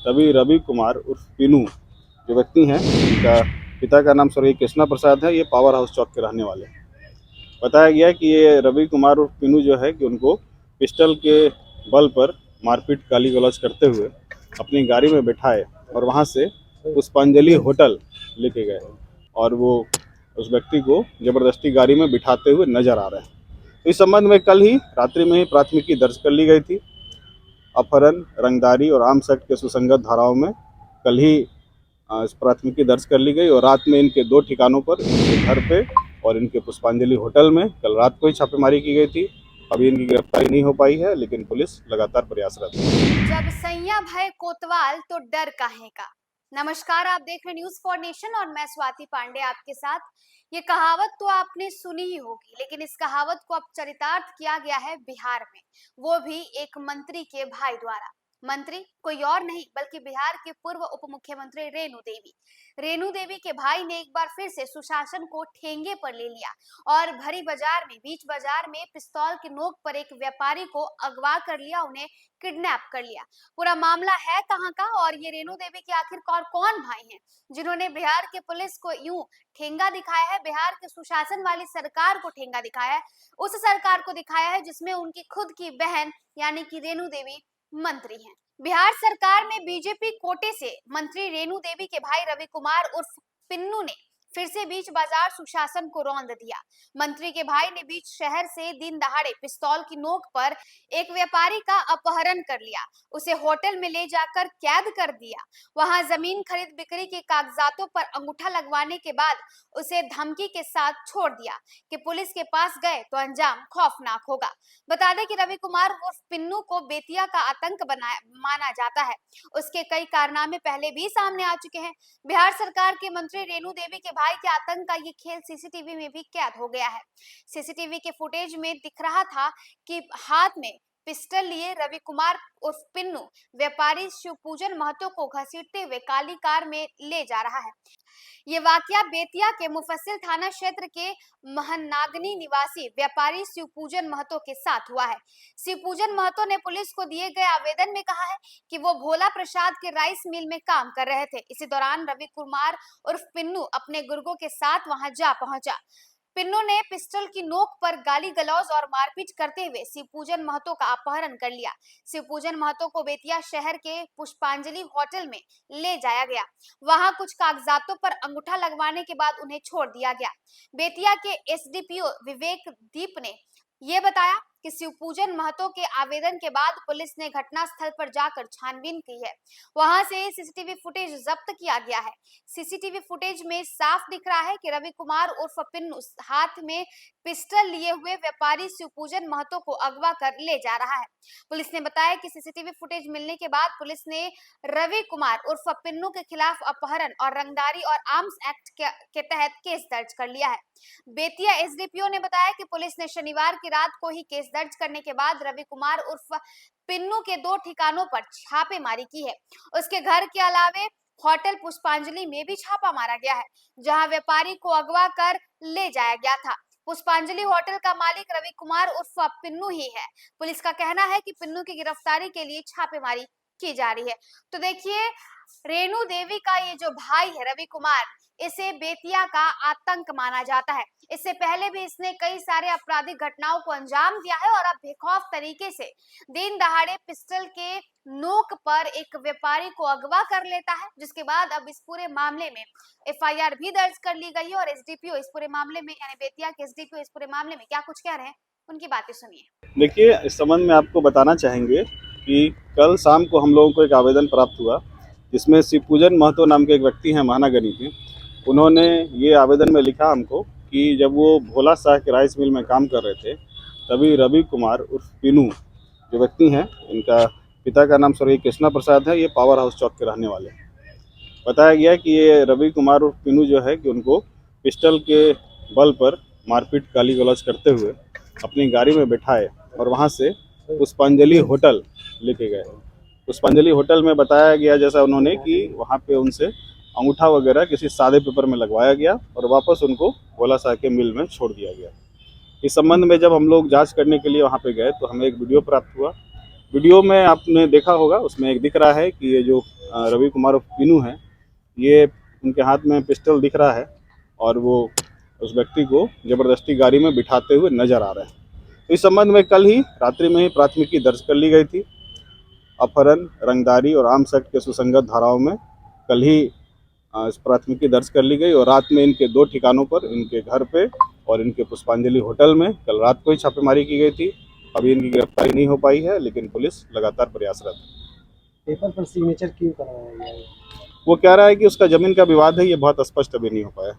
तभी रवि कुमार उर्फ पीनू जो व्यक्ति हैं, इनका पिता का नाम स्वर्गीय कृष्णा प्रसाद है। ये पावर हाउस चौक के रहने वाले हैं। बताया गया कि ये रवि कुमार उर्फ पीनू जो है कि उनको पिस्टल के बल पर मारपीट गाली गलौज करते हुए अपनी गाड़ी में बैठाए और वहाँ से पुष्पांजलि होटल लेके गए और वो उस व्यक्ति को जबरदस्ती गाड़ी में बिठाते हुए नजर आ रहे हैं। तो इस संबंध में कल ही रात्रि में ही प्राथमिकी दर्ज कर ली गई थी। अपहरण, रंगदारी और आर्म्स एक्ट के सुसंगत धाराओं में कल ही इस प्राथमिकी दर्ज कर ली गई और रात में इनके 2 ठिकानों पर, इनके घर पे और इनके पुष्पांजलि होटल में कल रात को ही छापेमारी की गई थी। अभी इनकी गिरफ्तारी नहीं हो पाई है, लेकिन पुलिस लगातार प्रयासरत है। जब सैया भय कोतवाल तो डर काहे का। नमस्कार, आप देख रहे न्यूज फॉर नेशन और मैं स्वाति पांडे आपके साथ। ये कहावत तो आपने सुनी ही होगी, लेकिन इस कहावत को अब चरितार्थ किया गया है बिहार में, वो भी एक मंत्री के भाई द्वारा। मंत्री कोई और नहीं बल्कि बिहार के पूर्व उप मुख्यमंत्री रेणु देवी के भाई ने एक बार फिर से सुशासन को ठेंगे पर ले लिया और बीच बाजार में पिस्तौल की नोक पर एक व्यापारी को अगवा कर लिया, उन्हें किडनैप कर लिया। पूरा मामला है कहां का और ये रेणु देवी के आखिरकार कौन भाई हैं जिन्होंने बिहार के पुलिस को यूं ठेंगा दिखाया है, बिहार के सुशासन वाली सरकार को ठेंगा दिखाया है, उस सरकार को दिखाया है जिसमें उनकी खुद की बहन यानी कि रेणु देवी मंत्री हैं। बिहार सरकार में बीजेपी कोटे से मंत्री रेणु देवी के भाई रवि कुमार उर्फ पिन्नू ने फिर से बीच बाजार सुशासन को रौंद दिया। मंत्री के भाई ने बीच शहर से दिन दहाड़े पिस्तौल की नोक पर एक व्यापारी का अपहरण कर लिया, उसे होटल में ले जाकर कैद कर दिया। वहां जमीन खरीद बिक्री के कागजातों पर अंगूठा लगवाने के बाद उसे धमकी के साथ छोड़ दिया कि पुलिस के पास गए तो अंजाम खौफनाक होगा। बता दें कि रवि कुमार उर्फ पिन्नू को बेतिया का आतंक माना जाता है। उसके कई कारनामे पहले भी सामने आ चुके हैं। बिहार सरकार के मंत्री रेणु देवी के भाई के आतंक का ये खेल सीसीटीवी में भी कैद हो गया है। सीसीटीवी के फुटेज में दिख रहा था कि हाथ में पिस्टल लिए रवि कुमार उर्फ पिन्नू व्यापारी शिवपूजन महतो को घसीटते हुए काली कार में ले जा रहा है। ये वाकया बेतिया के मुफस्सिल थाना क्षेत्र के महनागनी निवासी व्यापारी शिवपूजन महतो के साथ हुआ है। शिवपूजन महतो ने पुलिस को दिए गए आवेदन में कहा है कि वो भोला प्रसाद के राइस मिल में काम कर रहे थे। इसी दौरान रवि कुमार उर्फ पिन्नू अपने गुर्गों के साथ वहां जा पहुंचा। पिन्नू ने पिस्टल की नोक पर गाली गलौज और मारपीट करते हुए शिवपूजन महतो का अपहरण कर लिया। शिवपूजन महतो को बेतिया शहर के पुष्पांजलि होटल में ले जाया गया। वहां कुछ कागजातों पर अंगूठा लगवाने के बाद उन्हें छोड़ दिया गया। बेतिया के एसडीपीओ विवेक दीप ने यह बताया कि शिवपूजन महतो के आवेदन के बाद पुलिस ने घटना स्थल पर जाकर छानबीन की है। वहां से सीसीटीवी फुटेज जब्त किया गया है। सीसीटीवी फुटेज में साफ दिख रहा है कि रवि कुमार उर्फ पिन्नू हाथ में पिस्टल लिए हुए व्यापारी शिवपूजन महतो को अगवा कर ले जा रहा है। पुलिस ने बताया कि सीसीटीवी फुटेज मिलने के बाद पुलिस ने रवि कुमार उर्फ पिन्नू के खिलाफ अपहरण और रंगदारी और आर्म्स एक्ट के तहत केस दर्ज कर लिया है। बेतिया एसडीपीओ ने बताया कि पुलिस ने शनिवार की रात को ही केस दर्ज करने के बाद रवि कुमार उर्फ पिन्नू के 2 ठिकानों पर छापेमारी की है। उसके घर के अलावे होटल पुष्पांजलि में भी छापा मारा गया है, जहां व्यापारी को अगवा कर ले जाया गया था। पुष्पांजलि होटल का मालिक रवि कुमार उर्फ पिन्नू ही है। पुलिस का कहना है कि पिन्नू की गिरफ्तारी के लिए छापेमारी की जा रही है। तो देखिए, रेणु देवी का ये जो भाई है रवि कुमार, इसे बेतिया का आतंक माना जाता है। इससे पहले भी इसने कई सारे आपराधिक घटनाओं को अंजाम दिया है और अब बेखौफ तरीके से दिन दहाड़े पिस्टल के नोक पर एक व्यापारी को अगवा कर लेता है, जिसके बाद अब इस पूरे मामले में एफआईआर भी दर्ज कर ली गई है और एसडीपीओ इस पूरे मामले में यानी बेतिया के एसडीपीओ इस पूरे मामले में क्या कुछ कह रहे हैं, उनकी बातें सुनिए। देखिए, इस संबंध में आपको बताना चाहेंगे कि कल शाम को हम लोगों को एक आवेदन प्राप्त हुआ, जिसमें शिवपूजन महतो नाम के एक व्यक्ति हैं, महानागनी के। उन्होंने ये आवेदन में लिखा हमको कि जब वो भोला शाह के राइस मिल में काम कर रहे थे, तभी रवि कुमार उर्फ पीनू जो व्यक्ति हैं, इनका पिता का नाम स्वर्गीय कृष्णा प्रसाद है। ये पावर हाउस चौक के रहने वाले हैं। बताया गया कि ये रवि कुमार उर्फ पीनू जो है कि उनको पिस्टल के बल पर मारपीट गाली गलौज करते हुए अपनी गाड़ी में बैठाए और वहाँ से पुष्पांजलि होटल लेके गए। पुष्पांजलि होटल में बताया गया जैसा उन्होंने कि वहाँ पे उनसे अंगूठा वगैरह किसी सादे पेपर में लगवाया गया और वापस उनको भोला शाह के मिल में छोड़ दिया गया। इस संबंध में जब हम लोग जांच करने के लिए वहाँ पे गए तो हमें एक वीडियो प्राप्त हुआ, वीडियो में आपने देखा होगा, उसमें एक दिख रहा है कि ये जो रवि कुमार उर्फ पीनू है, ये उनके हाथ में पिस्टल दिख रहा है और वो उस व्यक्ति को ज़बरदस्ती गाड़ी में बिठाते हुए नजर आ रहे हैं। तो इस संबंध में कल ही रात्रि में ही प्राथमिकी दर्ज कर ली गई थी। अपहरण, रंगदारी और आर्म्स एक्ट के सुसंगत धाराओं में कल ही इस प्राथमिकी दर्ज कर ली गई और रात में इनके 2 ठिकानों पर, इनके घर पे और इनके पुष्पांजलि होटल में कल रात को ही छापेमारी की गई थी। अभी इनकी गिरफ्तारी नहीं हो पाई है, लेकिन पुलिस लगातार प्रयासरत है। पेपर पर सिग्नेचर क्यों करवाया गया है? वो कह रहा है कि उसका जमीन का विवाद है, ये बहुत स्पष्ट अभी नहीं हो पाया।